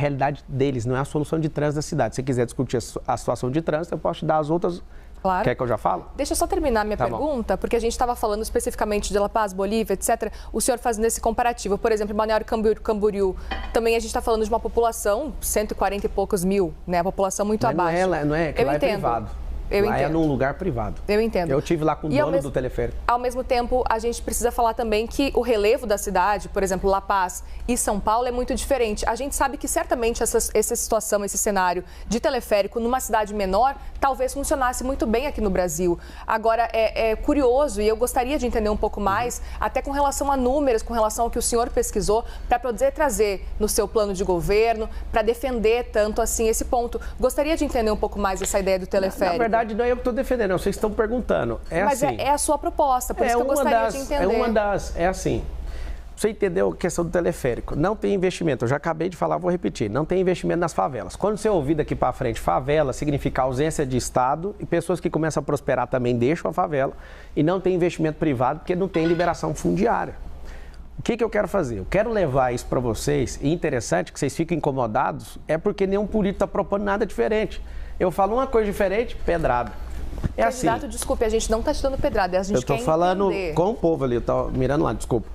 realidade deles, não é a solução de trânsito da cidade. Se você quiser discutir a situação de trânsito, eu posso te dar as outras. Claro. Quer que eu já falo? Deixa eu só terminar minha pergunta, porque a gente estava falando especificamente de La Paz, Bolívia, etc. O senhor fazendo esse comparativo. Por exemplo, em Balneário Camboriú, também a gente está falando de uma população, 140 e poucos mil, né? A população muito abaixo. Não é, que lá é privado. Lá é num lugar privado. Eu entendo. Eu estive lá com o dono do teleférico. Ao mesmo tempo, a gente precisa falar também que o relevo da cidade, por exemplo, La Paz e São Paulo, é muito diferente. A gente sabe que certamente essa situação, esse cenário de teleférico numa cidade menor, talvez funcionasse muito bem aqui no Brasil. Agora, é curioso e eu gostaria de entender um pouco mais, até com relação a números, com relação ao que o senhor pesquisou, para poder trazer no seu plano de governo, para defender tanto assim esse ponto. Gostaria de entender um pouco mais essa ideia do teleférico. Na verdade, não é eu que estou defendendo, não. Vocês estão perguntando. Mas assim, é a sua proposta, por isso que eu gostaria de entender. É assim. Você entendeu a questão do teleférico? Não tem investimento. Eu já acabei de falar, vou repetir. Não tem investimento nas favelas. Quando você ouvir daqui para frente, favela significa ausência de Estado e pessoas que começam a prosperar também deixam a favela e não tem investimento privado porque não tem liberação fundiária. O que eu quero fazer? Eu quero levar isso para vocês, e interessante que vocês fiquem incomodados, é porque nenhum político está propondo nada diferente. Eu falo uma coisa diferente, pedrada. É assim. Candidato, desculpe, a gente não está te dando pedrada, a gente quer entender. Eu estou falando com o povo ali, eu estou mirando lá, desculpa.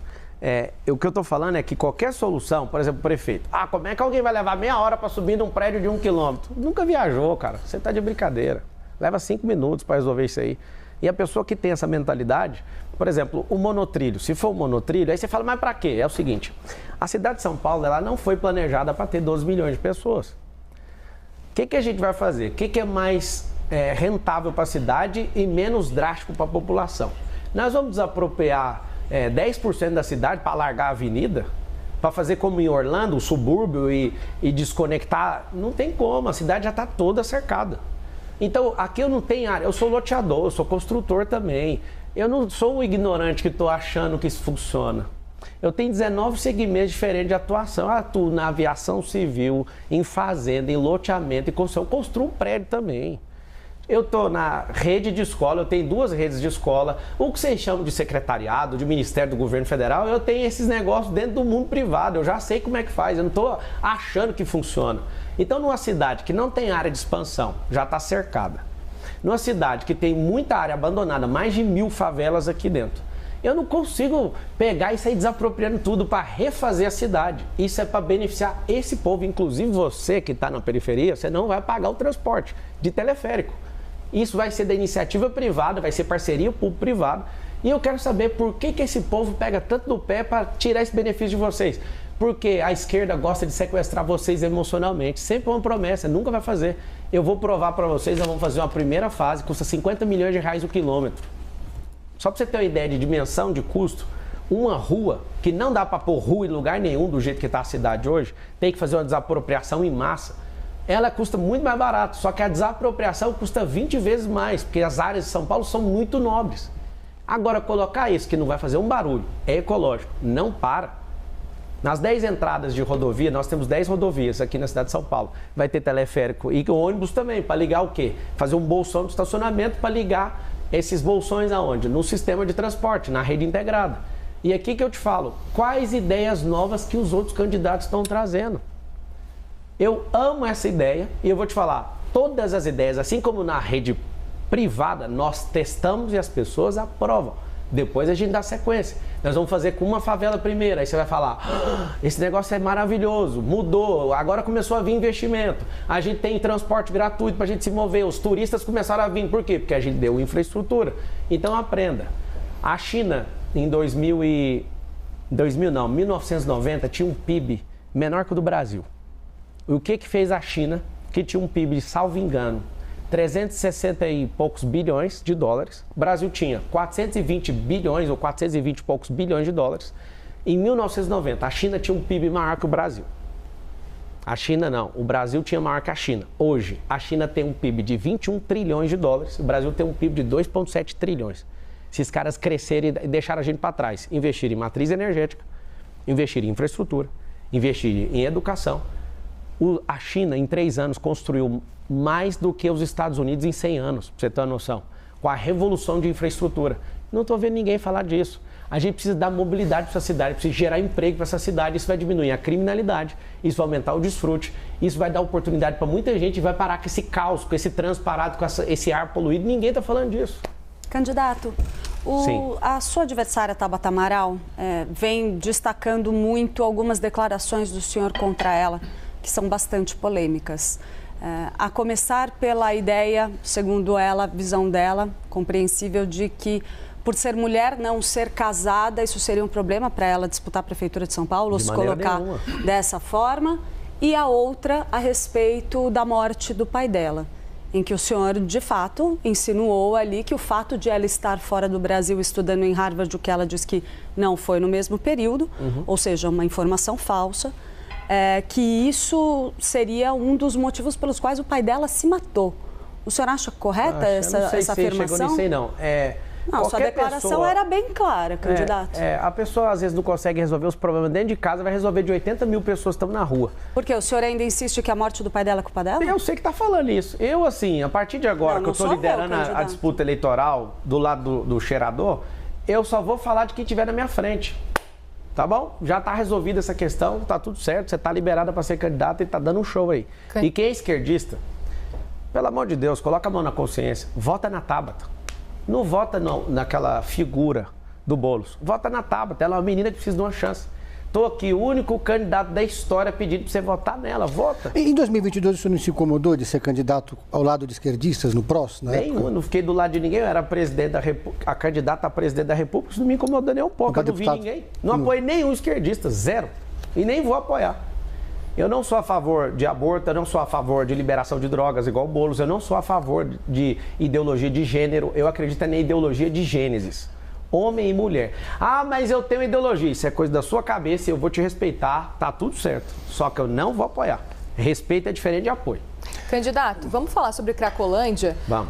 O que eu estou falando é que qualquer solução, por exemplo, o prefeito, como é que alguém vai levar meia hora para subir num prédio de 1 quilômetro? Nunca viajou, cara, você está de brincadeira. Leva 5 minutos para resolver isso aí. E a pessoa que tem essa mentalidade, por exemplo, o monotrilho, se for o monotrilho, aí você fala, mas para quê? É o seguinte, a cidade de São Paulo, ela não foi planejada para ter 12 milhões de pessoas. O que a gente vai fazer? O que é mais rentável para a cidade e menos drástico para a população? Nós vamos desapropriar 10% da cidade para alargar a avenida? Para fazer como em Orlando, o subúrbio e desconectar? Não tem como, a cidade já está toda cercada. Então, aqui eu não tenho área, eu sou loteador, eu sou construtor também. Eu não sou um ignorante que estou achando que isso funciona. Eu tenho 19 segmentos diferentes de atuação. Eu atuo na aviação civil, em fazenda, em loteamento e construção. Eu construo um prédio também. Eu estou na rede de escola, eu tenho 2 redes de escola. O que vocês chamam de secretariado, de Ministério do Governo Federal, eu tenho esses negócios dentro do mundo privado. Eu já sei como é que faz, eu não estou achando que funciona. Então, numa cidade que não tem área de expansão, já está cercada. Numa cidade que tem muita área abandonada, mais de 1000 favelas aqui dentro. Eu não consigo pegar e sair desapropriando tudo para refazer a cidade. Isso é para beneficiar esse povo, inclusive você que está na periferia, você não vai pagar o transporte de teleférico. Isso vai ser da iniciativa privada, vai ser parceria público-privada. E eu quero saber por que esse povo pega tanto no pé para tirar esse benefício de vocês. Porque a esquerda gosta de sequestrar vocês emocionalmente. Sempre uma promessa, nunca vai fazer. Eu vou provar para vocês, nós vamos fazer uma primeira fase, custa 50 milhões de reais o quilômetro. Só para você ter uma ideia de dimensão de custo, uma rua, que não dá para pôr rua em lugar nenhum do jeito que está a cidade hoje, tem que fazer uma desapropriação em massa. Ela custa muito mais barato, só que a desapropriação custa 20 vezes mais, porque as áreas de São Paulo são muito nobres. Agora, colocar isso, que não vai fazer um barulho, é ecológico, não para. Nas 10 entradas de rodovia, nós temos 10 rodovias aqui na cidade de São Paulo. Vai ter teleférico e ônibus também, para ligar o quê? Fazer um bolsão de estacionamento para ligar esses bolsões aonde? No sistema de transporte, na rede integrada. E aqui que eu te falo, quais ideias novas que os outros candidatos estão trazendo? Eu amo essa ideia e eu vou te falar, todas as ideias, assim como na rede privada, nós testamos e as pessoas aprovam. Depois a gente dá sequência. Nós vamos fazer com uma favela primeiro. Aí você vai falar, esse negócio é maravilhoso, mudou, agora começou a vir investimento. A gente tem transporte gratuito para a gente se mover. Os turistas começaram a vir. Por quê? Porque a gente deu infraestrutura. Então aprenda. A China, em 1990, tinha um PIB menor que o do Brasil. E o que fez a China, que tinha um PIB, salvo engano, 360 e poucos bilhões de dólares. O Brasil tinha 420 bilhões ou 420 e poucos bilhões de dólares. Em 1990, a China tinha um PIB maior que o Brasil. A China não, o Brasil tinha maior que a China. Hoje, a China tem um PIB de 21 trilhões de dólares, o Brasil tem um PIB de 2,7 trilhões. Esses caras crescerem e deixaram a gente para trás, investir em matriz energética, investir em infraestrutura, investir em educação. A China, em 3 anos, construiu mais do que os Estados Unidos em 100 anos, para você ter uma noção, com a revolução de infraestrutura. Não estou vendo ninguém falar disso. A gente precisa dar mobilidade para essa cidade, precisa gerar emprego para essa cidade. Isso vai diminuir a criminalidade, isso vai aumentar o desfrute, isso vai dar oportunidade para muita gente e vai parar com esse caos, com esse trânsito parado, com esse ar poluído. Ninguém está falando disso. Candidato, a sua adversária, Tabata Amaral, vem destacando muito algumas declarações do senhor contra ela, que são bastante polêmicas. A começar pela ideia, segundo ela, visão dela, compreensível, de que por ser mulher, não ser casada, isso seria um problema para ela disputar a Prefeitura de São Paulo, ou se colocar dessa forma. E a outra a respeito da morte do pai dela, em que o senhor, de fato, insinuou ali que o fato de ela estar fora do Brasil estudando em Harvard, o que ela diz que não foi no mesmo período, ou seja, uma informação falsa, que isso seria um dos motivos pelos quais o pai dela se matou. O senhor acha correta essa afirmação? Não sei, não. Não, sua declaração era bem clara, candidato. A pessoa às vezes não consegue resolver os problemas dentro de casa, vai resolver de 80 mil pessoas que estão na rua. Por quê? O senhor ainda insiste que a morte do pai dela é culpa dela? Eu sei que está falando isso. Eu, assim, a partir de agora que eu estou liderando a disputa eleitoral do lado do cheirador, eu só vou falar de quem estiver na minha frente. Tá bom? Já está resolvida essa questão, tá tudo certo, você está liberada para ser candidata e está dando um show aí. E quem é esquerdista, pelo amor de Deus, coloca a mão na consciência, vota na Tabata. Não vota naquela figura do Boulos. Vota na Tabata. Ela é uma menina que precisa de uma chance. Estou aqui, o único candidato da história pedindo para você votar nela. Vota. Em 2022, o senhor não se incomodou de ser candidato ao lado de esquerdistas no PROS? Nenhum, não fiquei do lado de ninguém. Eu era a candidata a presidente da República. Isso não me incomodou nem um pouco. Eu não vi ninguém. Não apoiei nenhum esquerdista. Zero. E nem vou apoiar. Eu não sou a favor de aborto, eu não sou a favor de liberação de drogas igual o Boulos, eu não sou a favor de ideologia de gênero, eu acredito na ideologia de Gênesis, homem e mulher. Ah, mas eu tenho ideologia, isso é coisa da sua cabeça e eu vou te respeitar, tá tudo certo, só que eu não vou apoiar. Respeito é diferente de apoio. Candidato, vamos falar sobre Cracolândia? Vamos.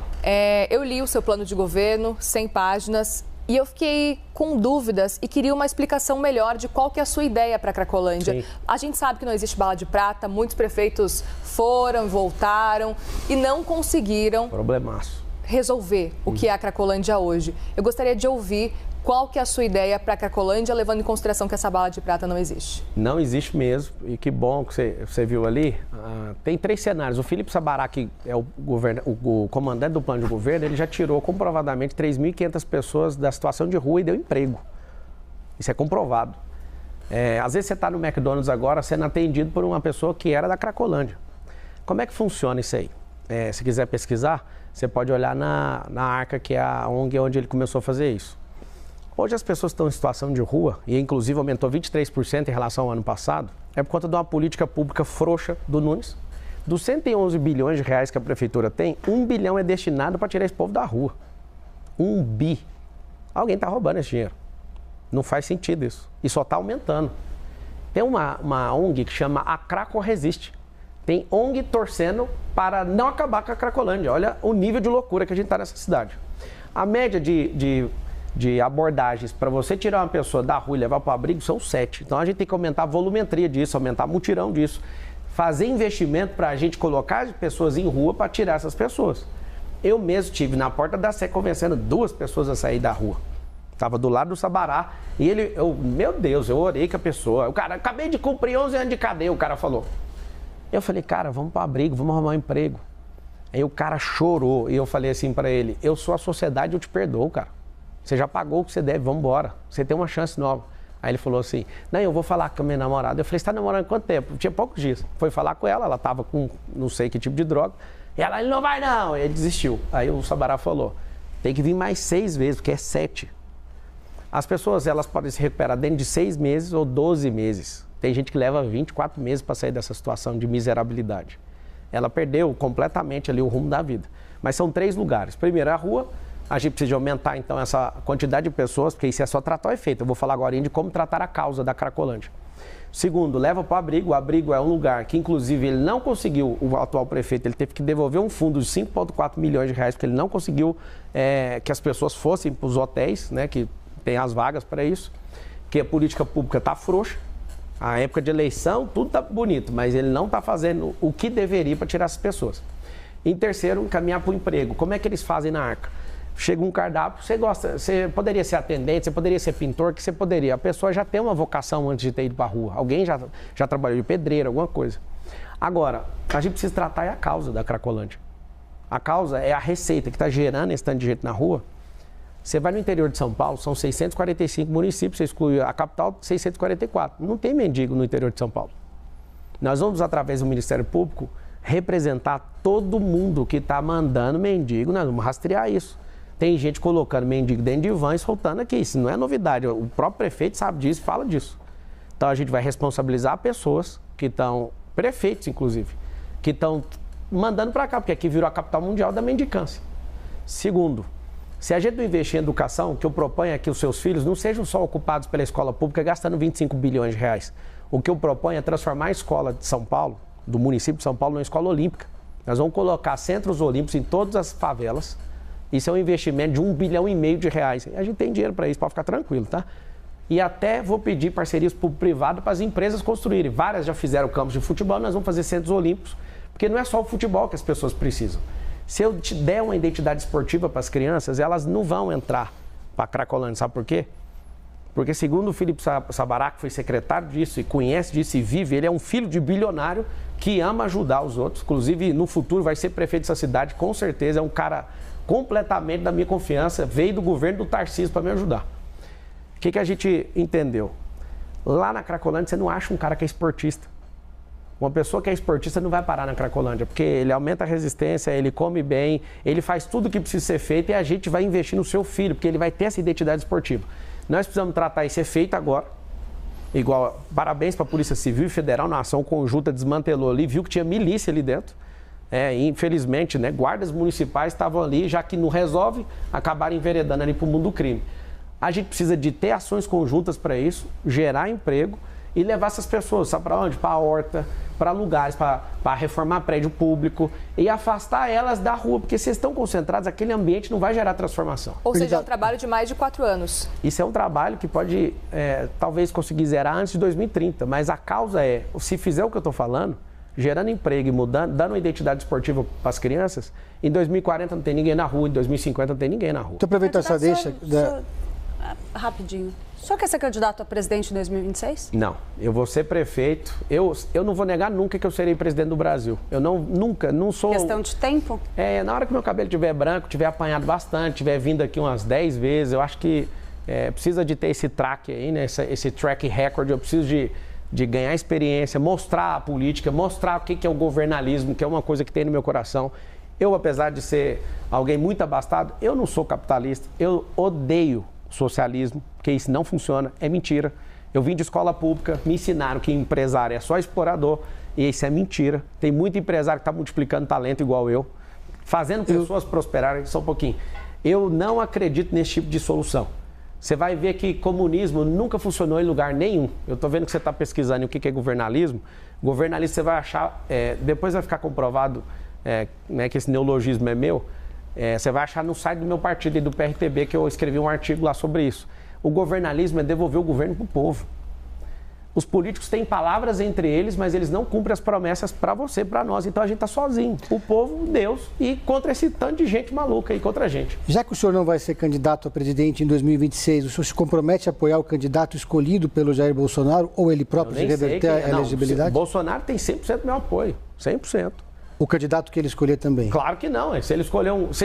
Eu li o seu plano de governo, 100 páginas, e eu fiquei com dúvidas e queria uma explicação melhor de qual que é a sua ideia para a Cracolândia. Sim. A gente sabe que não existe bala de prata, muitos prefeitos foram, voltaram e não conseguiram resolver o que é a Cracolândia hoje. Eu gostaria de ouvir qual que é a sua ideia para a Cracolândia, levando em consideração que essa bala de prata não existe. Não existe mesmo, e que bom que você viu ali. Tem 3 cenários. O Felipe Sabará, que é o comandante do plano de governo, ele já tirou comprovadamente 3.500 pessoas da situação de rua e deu emprego. Isso é comprovado. Às vezes você está no McDonald's agora sendo atendido por uma pessoa que era da Cracolândia. Como é que funciona isso aí? Se quiser pesquisar, você pode olhar na Arca, que é a ONG onde ele começou a fazer isso. Hoje as pessoas estão em situação de rua, e inclusive aumentou 23% em relação ao ano passado, é por conta de uma política pública frouxa do Nunes. Dos 111 bilhões de reais que a prefeitura tem, 1 bilhão é destinado para tirar esse povo da rua. 1 bi. Alguém está roubando esse dinheiro. Não faz sentido isso. E só está aumentando. Tem uma ONG que chama A Craco Resiste. Tem ONG torcendo para não acabar com a Cracolândia. Olha o nível de loucura que a gente está nessa cidade. A média de abordagens para você tirar uma pessoa da rua e levar para o abrigo são 7. Então a gente tem que aumentar a volumetria disso, aumentar a mutirão disso. Fazer investimento para a gente colocar as pessoas em rua para tirar essas pessoas. Eu mesmo estive na porta da Sé convencendo 2 pessoas a sair da rua. Estava do lado do Sabará e meu Deus, eu orei com a pessoa. O cara, acabei de cumprir 11 anos de cadeia, o cara falou. Eu falei, cara, vamos para o abrigo, vamos arrumar um emprego. Aí o cara chorou e eu falei assim para ele, eu sou a sociedade, eu te perdoo, cara. Você já pagou o que você deve, vamos embora. Você tem uma chance nova. Aí ele falou assim, não, eu vou falar com a minha namorada. Eu falei, você está namorando há quanto tempo? Tinha poucos dias. Foi falar com ela estava com não sei que tipo de droga. E ela, ele não vai não. Ele desistiu. Aí o Sabará falou, tem que vir mais 6 vezes, porque é 7. As pessoas, elas podem se recuperar dentro de 6 meses ou 12 meses. Tem gente que leva 24 meses para sair dessa situação de miserabilidade. Ela perdeu completamente ali o rumo da vida. Mas são 3 lugares. Primeiro é a rua. A gente precisa aumentar, então, essa quantidade de pessoas, porque isso é só tratar o efeito. Eu vou falar agora de como tratar a causa da Cracolândia. Segundo, leva para o abrigo. O abrigo é um lugar que, inclusive, ele não conseguiu, o atual prefeito, ele teve que devolver um fundo de 5,4 milhões de reais, porque ele não conseguiu que as pessoas fossem para os hotéis, né, que tem as vagas para isso, que a política pública está frouxa. A época de eleição, tudo está bonito, mas ele não está fazendo o que deveria para tirar essas pessoas. Em terceiro, encaminhar para o emprego. Como é que eles fazem na Arca? chega um cardápio, você poderia ser atendente, você poderia ser pintor, que você poderia. A pessoa já tem uma vocação antes de ter ido para a rua. Alguém já trabalhou de pedreiro, alguma coisa. Agora, a gente precisa tratar a causa da Cracolândia. A causa é a receita que está gerando esse tanto de gente na rua. Você vai no interior de São Paulo, são 645 municípios, você exclui a capital, 644. Não tem mendigo no interior de São Paulo. Nós vamos, através do Ministério Público, representar todo mundo que está mandando mendigo, nós vamos rastrear isso. Tem gente colocando mendigo dentro de van e soltando aqui. Isso não é novidade. O próprio prefeito sabe disso e fala disso. Então a gente vai responsabilizar pessoas que estão, prefeitos inclusive, que estão mandando para cá, porque aqui virou a capital mundial da mendicância. Segundo, se a gente não investir em educação, o que eu proponho é que os seus filhos não sejam só ocupados pela escola pública gastando 25 bilhões de reais. O que eu proponho é transformar a escola de São Paulo, do município de São Paulo, numa escola olímpica. Nós vamos colocar centros olímpicos em todas as favelas. Isso é um investimento de 1,5 bilhão de reais. A gente tem dinheiro para isso, pode ficar tranquilo, tá? E até vou pedir parcerias público-privado para as empresas construírem. Várias já fizeram campos de futebol, nós vamos fazer centros olímpicos, porque não é só o futebol que as pessoas precisam. Se eu te der uma identidade esportiva para as crianças, elas não vão entrar para a Cracolândia. Sabe por quê? Porque segundo o Felipe Sabará, que foi secretário disso e conhece disso e vive, ele é um filho de bilionário que ama ajudar os outros. Inclusive, no futuro vai ser prefeito dessa cidade, com certeza. É um cara completamente da minha confiança, veio do governo do Tarcísio para me ajudar. O que a gente entendeu? Lá na Cracolândia você não acha um cara que é esportista. Uma pessoa que é esportista não vai parar na Cracolândia, porque ele aumenta a resistência, ele come bem, ele faz tudo o que precisa ser feito e a gente vai investir no seu filho, porque ele vai ter essa identidade esportiva. Nós precisamos tratar esse efeito agora. Igual, parabéns para a Polícia Civil e Federal, na ação conjunta desmantelou ali, viu que tinha milícia ali dentro. Infelizmente, né, guardas municipais estavam ali, já que não resolve, acabaram enveredando ali para o mundo do crime. A gente precisa de ter ações conjuntas para isso, gerar emprego e levar essas pessoas, sabe para onde? Para a horta, para lugares, para reformar prédio público e afastar elas da rua, porque se estão concentrados, aquele ambiente não vai gerar transformação. Ou seja, é um trabalho de mais de 4 anos. Isso é um trabalho que pode, talvez, conseguir zerar antes de 2030, mas a causa é, se fizer o que eu estou falando, gerando emprego e mudando, dando uma identidade esportiva para as crianças, em 2040 não tem ninguém na rua, em 2050 não tem ninguém na rua. Então, aproveitar essa deixa... Rapidinho. O senhor quer ser candidato a presidente em 2026? Não, eu vou ser prefeito. Eu não vou negar nunca que eu serei presidente do Brasil. Eu não sou... Questão de tempo? Na hora que meu cabelo estiver branco, tiver apanhado bastante, tiver vindo aqui umas 10 vezes, eu acho que precisa de ter esse track aí, né? Esse track record, eu preciso de ganhar experiência, mostrar a política, mostrar o que é o governalismo, que é uma coisa que tem no meu coração. Eu, apesar de ser alguém muito abastado, eu não sou capitalista, eu odeio socialismo, porque isso não funciona, é mentira. Eu vim de escola pública, me ensinaram que empresário é só explorador, e isso é mentira. Tem muito empresário que está multiplicando talento igual eu, fazendo pessoas prosperarem, só um pouquinho. Eu não acredito nesse tipo de solução. Você vai ver que comunismo nunca funcionou em lugar nenhum. Eu estou vendo que você está pesquisando o que é governalismo. Governalismo você vai achar, depois vai ficar comprovado né, que esse neologismo é meu. Você vai achar no site do meu partido e do PRTB que eu escrevi um artigo lá sobre isso. O governalismo é devolver o governo para o povo. Os políticos têm palavras entre eles, mas eles não cumprem as promessas para você, para nós. Então a gente está sozinho. O povo, Deus, e contra esse tanto de gente maluca aí contra a gente. Já que o senhor não vai ser candidato a presidente em 2026, o senhor se compromete a apoiar o candidato escolhido pelo Jair Bolsonaro ou ele próprio se reverter a elegibilidade? Bolsonaro tem 100% do meu apoio. 100%. O candidato que ele escolher também? Claro que não. Se ele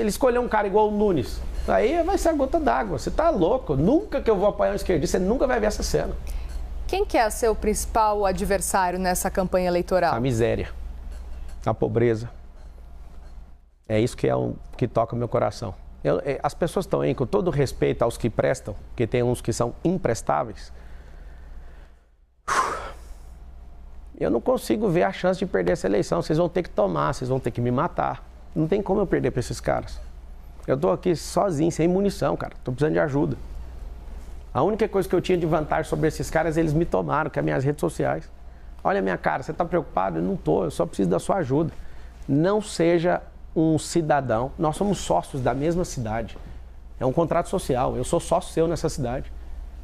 escolher um cara igual o Nunes, aí vai ser a gota d'água. Você está louco. Nunca que eu vou apoiar um esquerdista, você nunca vai ver essa cena. Quem que é seu principal adversário nessa campanha eleitoral? A miséria, a pobreza. É isso que toca o meu coração. As pessoas estão aí, com todo respeito aos que prestam, porque tem uns que são imprestáveis. Eu não consigo ver a chance de perder essa eleição. Vocês vão ter que tomar, vocês vão ter que me matar. Não tem como eu perder para esses caras. Eu estou aqui sozinho, sem munição, cara. Estou precisando de ajuda. A única coisa que eu tinha de vantagem sobre esses caras, eles me tomaram, que é as minhas redes sociais. Olha a minha cara, você está preocupado? Eu não estou, eu só preciso da sua ajuda. Não seja um cidadão. Nós somos sócios da mesma cidade. É um contrato social. Eu sou sócio seu nessa cidade.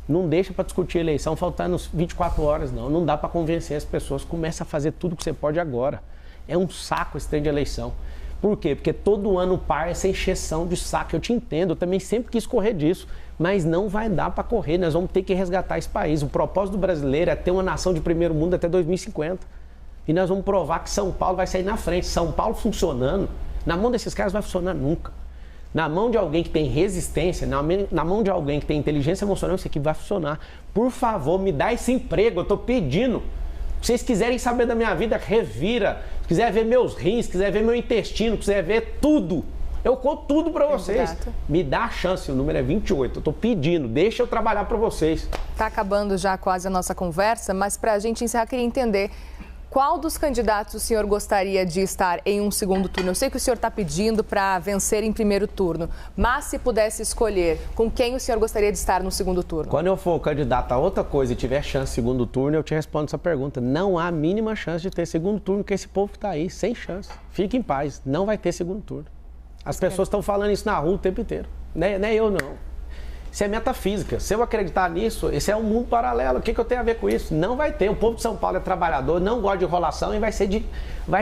Não deixa para discutir a eleição faltando 24 horas, não. Não dá para convencer as pessoas. Começa a fazer tudo que você pode agora. É um saco esse trem de eleição. Por quê? Porque todo ano para essa encheção de saco. Eu te entendo, eu também sempre quis correr disso, mas não vai dar para correr. Nós vamos ter que resgatar esse país. O propósito do brasileiro é ter uma nação de primeiro mundo até 2050. E nós vamos provar que São Paulo vai sair na frente. São Paulo funcionando, na mão desses caras não vai funcionar nunca. Na mão de alguém que tem resistência, na mão de alguém que tem inteligência emocional, isso aqui vai funcionar. Por favor, me dá esse emprego, eu estou pedindo. Se vocês quiserem saber da minha vida, revira. Se quiser ver meus rins, se quiser ver meu intestino, se quiser ver tudo, eu conto tudo para vocês. Me dá a chance, o número é 28, eu estou pedindo, deixa eu trabalhar para vocês. Está acabando já quase a nossa conversa, mas para a gente encerrar, queria entender qual dos candidatos o senhor gostaria de estar em um segundo turno? Eu sei que o senhor está pedindo para vencer em primeiro turno, mas se pudesse escolher, com quem o senhor gostaria de estar no segundo turno? Quando eu for candidato a outra coisa e tiver chance de segundo turno, eu te respondo essa pergunta. Não há a mínima chance de ter segundo turno, porque esse povo que está aí, sem chance. Fique em paz, não vai ter segundo turno. As pessoas estão falando isso na rua o tempo inteiro. Não é eu, não. Isso é metafísica. Se eu acreditar nisso, esse é um mundo paralelo. O que eu tenho a ver com isso? Não vai ter. O povo de São Paulo é trabalhador, não gosta de enrolação e vai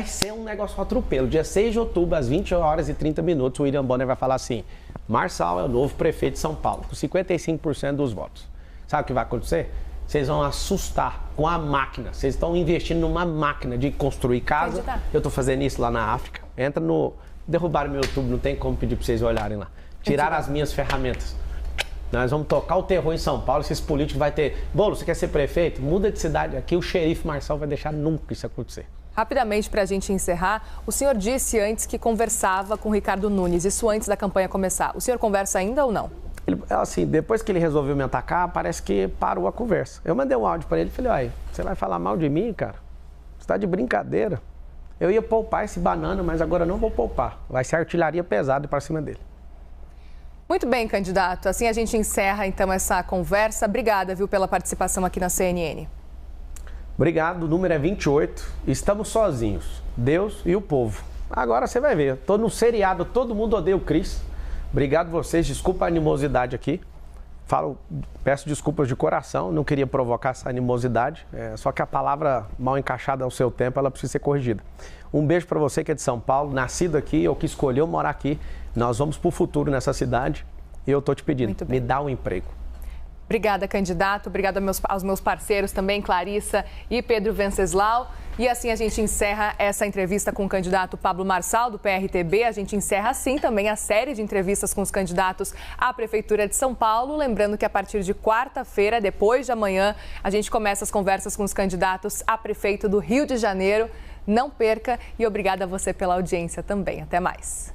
ser um negócio atropelo. Dia 6 de outubro, às 20 horas e 30 minutos, o William Bonner vai falar assim: Marçal é o novo prefeito de São Paulo, com 55% dos votos. Sabe o que vai acontecer? Vocês vão assustar com a máquina. Vocês estão investindo numa máquina de construir casa. Eu estou fazendo isso lá na África. Entra no... Derrubaram meu YouTube, não tem como pedir para vocês olharem lá. Tiraram as minhas ferramentas. Nós vamos tocar o terror em São Paulo, esses políticos vai ter... Bolo, você quer ser prefeito? Muda de cidade aqui, o xerife Marçal vai deixar nunca isso acontecer. Rapidamente, para a gente encerrar, o senhor disse antes que conversava com o Ricardo Nunes, isso antes da campanha começar. O senhor conversa ainda ou não? Assim, depois que ele resolveu me atacar, parece que parou a conversa. Eu mandei um áudio para ele e falei: olha, você vai falar mal de mim, cara? Você tá de brincadeira. Eu ia poupar esse banana, mas agora não vou poupar. Vai ser artilharia pesada para cima dele. Muito bem, candidato. Assim a gente encerra, então, essa conversa. Obrigada, viu, pela participação aqui na CNN. Obrigado. O número é 28. Estamos sozinhos. Deus e o povo. Agora você vai ver. Estou no seriado Todo Mundo Odeia o Cris. Obrigado vocês. Desculpa a animosidade aqui. Peço desculpas de coração. Não queria provocar essa animosidade. Só que a palavra mal encaixada ao seu tempo, ela precisa ser corrigida. Um beijo para você que é de São Paulo, nascido aqui ou que escolheu morar aqui. Nós vamos para o futuro nessa cidade e eu estou te pedindo, me dá um emprego. Obrigada, candidato. Obrigada aos meus parceiros também, Clarissa e Pedro Venceslau. E assim a gente encerra essa entrevista com o candidato Pablo Marçal, do PRTB. A gente encerra assim também a série de entrevistas com os candidatos à Prefeitura de São Paulo. Lembrando que a partir de quarta-feira, depois de amanhã, a gente começa as conversas com os candidatos a prefeito do Rio de Janeiro. Não perca e obrigada a você pela audiência também. Até mais.